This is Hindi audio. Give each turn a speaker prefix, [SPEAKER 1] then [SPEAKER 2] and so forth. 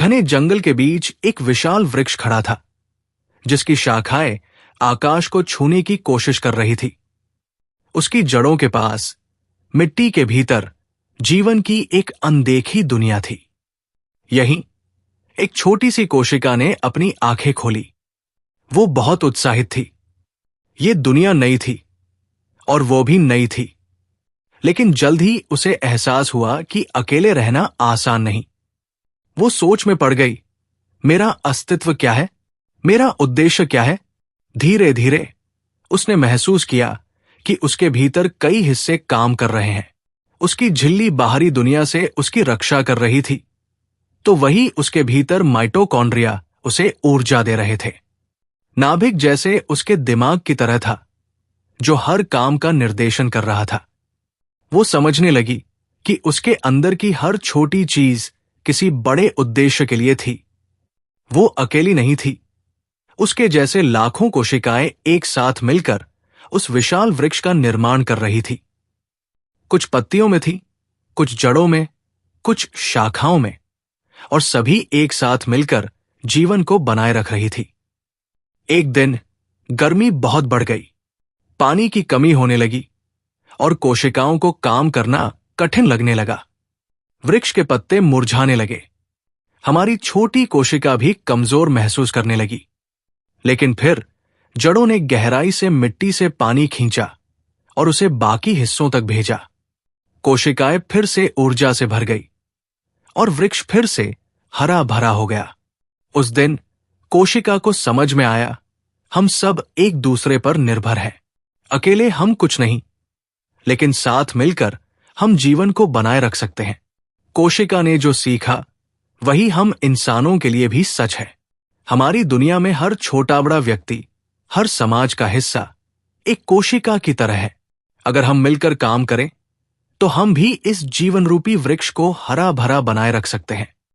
[SPEAKER 1] घने जंगल के बीच एक विशाल वृक्ष खड़ा था, जिसकी शाखाएं आकाश को छूने की कोशिश कर रही थी। उसकी जड़ों के पास, मिट्टी के भीतर, जीवन की एक अनदेखी दुनिया थी। यहीं एक छोटी सी कोशिका ने अपनी आंखें खोली। वो बहुत उत्साहित थी। ये दुनिया नई थी और वो भी नई थी, लेकिन जल्द ही उसे एहसास हुआ कि अकेले रहना आसान नहीं। वो सोच में पड़ गई, मेरा अस्तित्व क्या है, मेरा उद्देश्य क्या है। धीरे धीरे उसने महसूस किया कि उसके भीतर कई हिस्से काम कर रहे हैं। उसकी झिल्ली बाहरी दुनिया से उसकी रक्षा कर रही थी, तो वही उसके भीतर माइटोकॉन्ड्रिया उसे ऊर्जा दे रहे थे। नाभिक जैसे उसके दिमाग की तरह था, जो हर काम का निर्देशन कर रहा था। वो समझने लगी कि उसके अंदर की हर छोटी चीज किसी बड़े उद्देश्य के लिए थी। वो अकेली नहीं थी। उसके जैसे लाखों कोशिकाएं एक साथ मिलकर उस विशाल वृक्ष का निर्माण कर रही थी। कुछ पत्तियों में थी, कुछ जड़ों में, कुछ शाखाओं में, और सभी एक साथ मिलकर जीवन को बनाए रख रही थी। एक दिन गर्मी बहुत बढ़ गई, पानी की कमी होने लगी और कोशिकाओं को काम करना कठिन लगने लगा। वृक्ष के पत्ते मुरझाने लगे। हमारी छोटी कोशिका भी कमजोर महसूस करने लगी। लेकिन फिर जड़ों ने गहराई से मिट्टी से पानी खींचा और उसे बाकी हिस्सों तक भेजा। कोशिकाएं फिर से ऊर्जा से भर गई और वृक्ष फिर से हरा भरा हो गया। उस दिन कोशिका को समझ में आया, हम सब एक दूसरे पर निर्भर हैं। अकेले हम कुछ नहीं, लेकिन साथ मिलकर हम जीवन को बनाए रख सकते हैं। कोशिका ने जो सीखा, वही हम इंसानों के लिए भी सच है। हमारी दुनिया में हर छोटा बड़ा व्यक्ति, हर समाज का हिस्सा एक कोशिका की तरह है। अगर हम मिलकर काम करें, तो हम भी इस जीवन रूपी वृक्ष को हरा भरा बनाए रख सकते हैं।